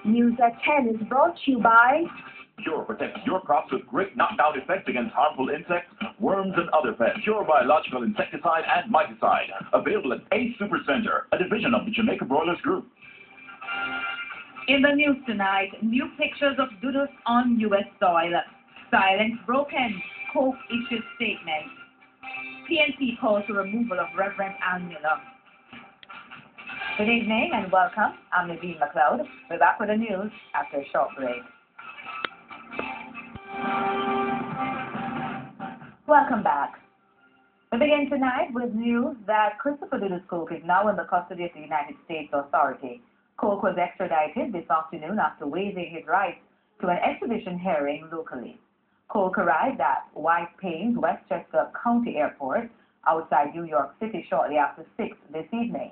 News at 10 is brought to you by Pure protects your crops with great knockdown effects against harmful insects, worms, and other pests. Pure biological insecticide and miticide. Available at A Super Center, a division of the Jamaica Broilers Group. In the news tonight, new pictures of Dudus on U.S. soil. Silence broken. Coke issues statement. PNP calls for removal of Reverend Al Miller. Good evening and welcome. I'm Nadine McLeod. We're back with the news after a short break. Welcome back. We begin tonight with news that Christopher Dudus Coke is now in the custody of the United States Authority. Coke was extradited this afternoon after waiving his rights to an extradition hearing locally. Coke arrived at White Plains, Westchester County Airport outside New York City shortly after 6 this evening.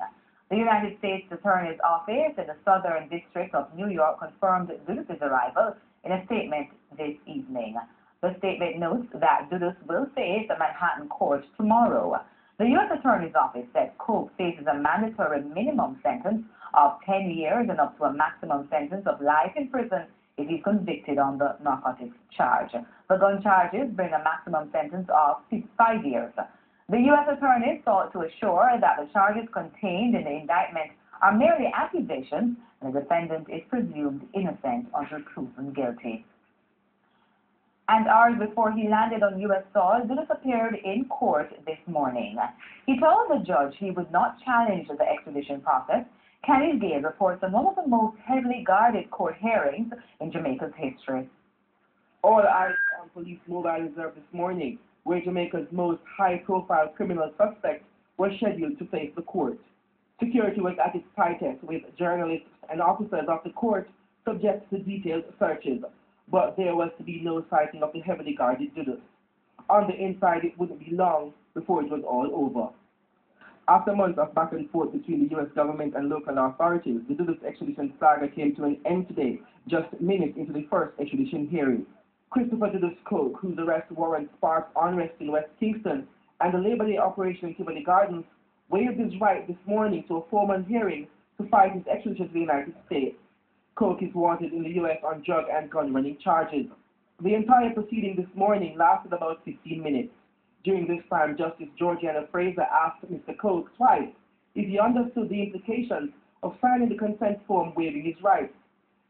The United States Attorney's Office in the Southern District of New York confirmed Dudus' arrival in a statement this evening. The statement notes that Dudus will face a Manhattan court tomorrow. The U.S. Attorney's Office said Coke faces a mandatory minimum sentence of 10 years and up to a maximum sentence of life in prison if he's convicted on the narcotics charge. The gun charges bring a maximum sentence of 5 years. The U.S. Attorney sought to assure that the charges contained in the indictment are merely accusations and the defendant is presumed innocent until proven guilty. And hours before he landed on U.S. soil, Dudus appeared in court this morning. He told the judge he would not challenge the extradition process. Kenny Gale reports on one of the most heavily guarded court hearings in Jamaica's history. All eyes on police mobile reserve this morning, where Jamaica's most high-profile criminal suspects were scheduled to face the court. Security was at its tightest, with journalists and officers of the court subject to detailed searches, but there was to be no sighting of the heavily guarded Dudus. On the inside, it wouldn't be long before it was all over. After months of back and forth between the U.S. government and local authorities, the Dudus extradition saga came to an end today, just minutes into the first extradition hearing. Christopher Dudus Coke, whose arrest warrant sparked unrest in West Kingston and the Labor Day operation in Tvj Gardens, waived his right this morning to a formal hearing to fight his extradition to the United States. Coke is wanted in the U.S. on drug and gun running charges. The entire proceeding this morning lasted about 15 minutes. During this time, Justice Georgiana Fraser asked Mr. Coke twice if he understood the implications of signing the consent form waiving his rights.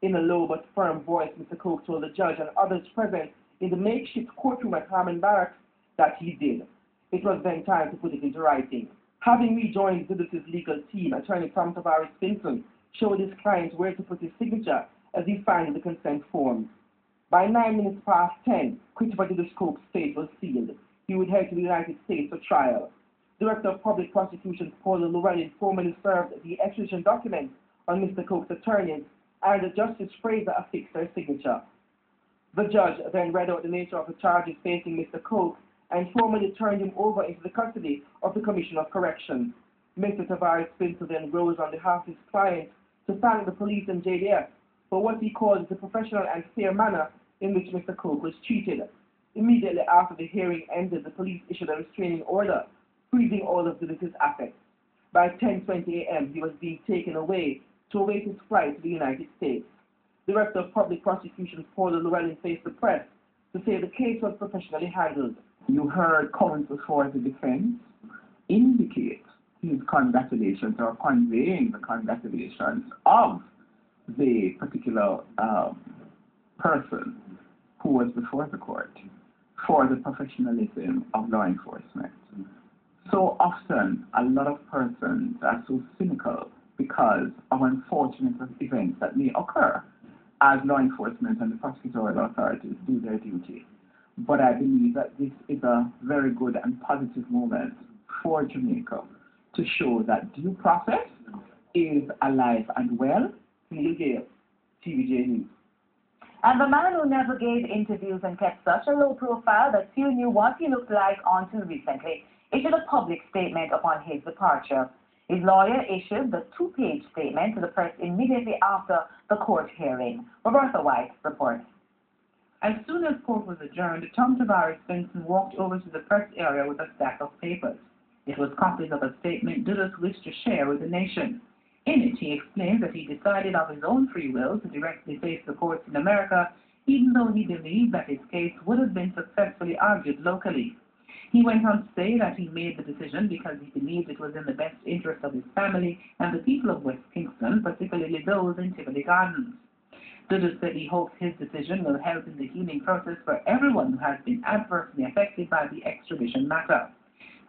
In a low but firm voice, Mr. Coke told the judge and others present in the makeshift courtroom at Harmon Barracks that he did. It was then time to put it into writing. Having rejoined Dudus' legal team, Attorney Tom Tavares Pinson showed his client where to put his signature as he signed the consent form. By 9 minutes past 10, Christopher Dudus Coke's fate was sealed. He would head to the United States for trial. Director of Public Prosecutions Paula Llewellyn formally served the extradition documents on Mr. Coke's attorneys, and Justice Fraser affixed her signature. The judge then read out the nature of the charges facing Mr. Coke and formally turned him over into the custody of the Commission of Corrections. Mr. Tavares Pinson then rose on behalf of his client to thank the police and JDF for what he called the professional and fair manner in which Mr. Coke was treated. Immediately after the hearing ended, the police issued a restraining order, freezing all of Dudus' assets. By 10:20 a.m., he was being taken away to await his flight to the United States. Director of Public Prosecutions Paula Llewellyn faced the press to say the case was professionally handled. You heard counsel for the defense indicate his congratulations or conveying the congratulations of the particular person who was before the court for the professionalism of law enforcement. So often, a lot of persons are so cynical because of unfortunate events that may occur as law enforcement and the prosecutorial authorities do their duty. But I believe that this is a very good and positive moment for Jamaica to show that due process is alive and well. Neil Gale, Tvj News. And the man who never gave interviews and kept such a low profile that few knew what he looked like until recently issued a public statement upon his departure. His lawyer issued the 2-page statement to the press immediately after the court hearing. Roberta White reports. As soon as court was adjourned, Tom Tavares Benson walked over to the press area with a stack of papers. It was copies of a statement Dudus wished to share with the nation. In it, he explained that he decided of his own free will to directly face the courts in America, even though he believed that his case would have been successfully argued locally. He went on to say that he made the decision because he believed it was in the best interest of his family and the people of West Kingston, particularly those in Tivoli Gardens. Dudus said he hopes his decision will help in the healing process for everyone who has been adversely affected by the extradition matter.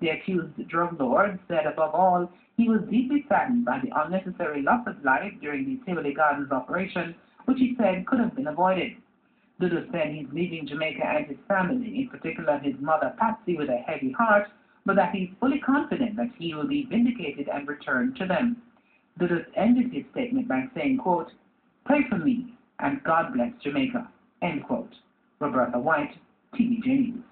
The accused drug lord said above all, he was deeply saddened by the unnecessary loss of life during the Tivoli Gardens operation, which he said could have been avoided. Dudus said he's leaving Jamaica and his family, in particular his mother Patsy, with a heavy heart, but that he's fully confident that he will be vindicated and returned to them. Dudus ended his statement by saying, quote, "Pray for me, and God bless Jamaica," end quote. Roberta White, Tvj News.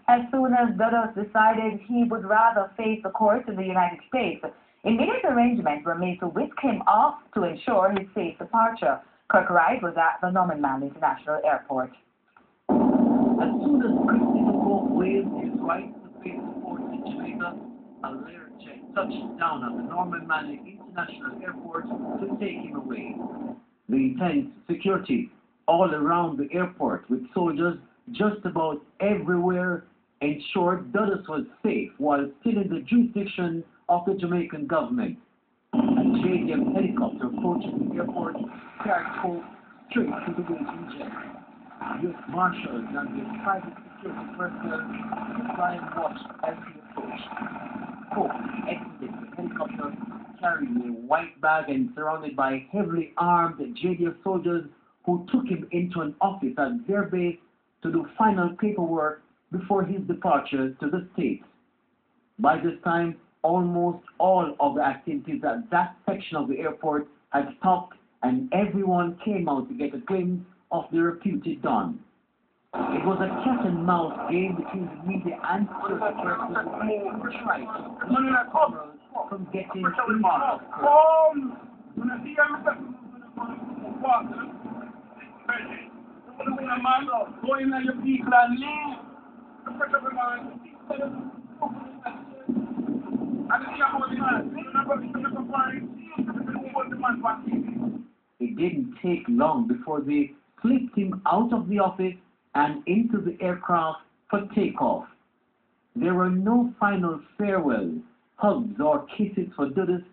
As soon as Dudus decided he would rather face the courts in the United States, immediate arrangements were made to whisk him off to ensure his safe departure. Kirk Wright was at the Norman Mann International Airport. As soon as Christopher Coke waived his right to face the courts in Jamaica, a layer jet touched down at the Norman Mann International Airport to take him away. The intense security all around the airport with soldiers just about everywhere ensured Dudus was safe while still in the jurisdiction of the Jamaican government. A JDM helicopter approaching the airport carried Coke straight to the waiting jet. U.S. Marshals and the private security personnel flying watched as he approached. Coke exited the helicopter carrying a white bag and surrounded by heavily armed JDF soldiers who took him into an office at their base to do final paperwork before his departure to the States. By this time, almost all of the activities at that section of the airport had stopped and everyone came out to get a glimpse of the reputed Don. It was a cat and mouse game between the media and security personnel who tried to keep the cameras from getting into It didn't take long before they flipped him out of the office and into the aircraft for takeoff. There were no final farewells, hugs, or kisses for Dudus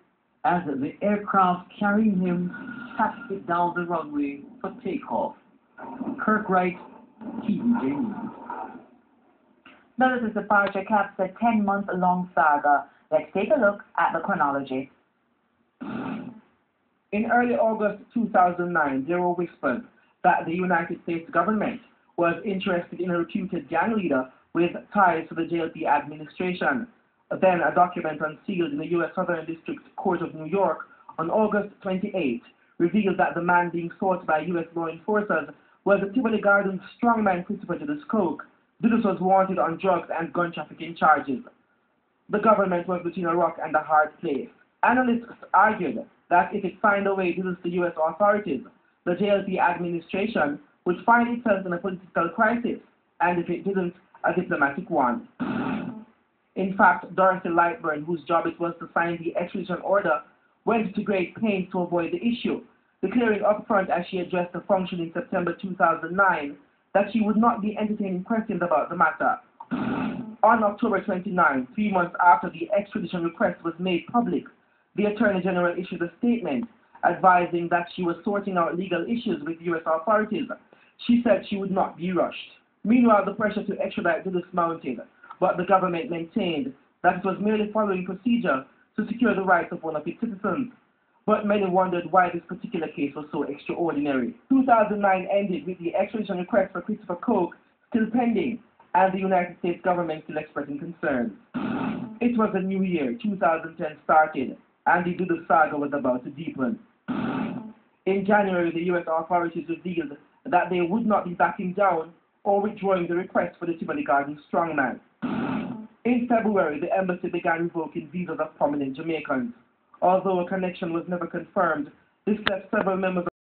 as the aircraft carrying him taxied down the runway for takeoff. Kirk Wright, Tvj News. Dudus' departure caps a 10-month-long saga. Let's take a look at the chronology. In early August 2009, there were whispers that the United States government was interested in a reputed gang leader with ties to the JLP administration. Then a document unsealed in the U.S. Southern District Court of New York on August 28 revealed that the man being sought by U.S. law enforcers was the Tivoli Gardens strongman Christopher Dudus Coke. Dudus was wanted on drugs and gun trafficking charges. The government was between a rock and a hard place. Analysts argued that if it signed away Dudus to U.S. authorities, the JLP administration would find itself in a political crisis, and if it didn't, a diplomatic one. In fact, Dorothy Lightburn, whose job it was to sign the extradition order, went to great pains to avoid the issue, declaring up front as she addressed the function in September 2009 that she would not be entertaining questions about the matter. On October 29, 3 months after the extradition request was made public, the Attorney General issued a statement advising that she was sorting out legal issues with U.S. authorities. She said she would not be rushed. Meanwhile, the pressure to extradite Dudus mounted, but the government maintained that it was merely following procedure to secure the rights of one of its citizens. But many wondered why this particular case was so extraordinary. 2009 ended with the extradition request for Christopher Coke still pending, and the United States government still expressing concerns. It was a new year, 2010 started, and the Dudus saga was about to deepen. In January, the U.S. authorities revealed that they would not be backing down or withdrawing the request for the Tivoli Gardens strongman. In February, the embassy began revoking visas of prominent Jamaicans. Although a connection was never confirmed, this left several members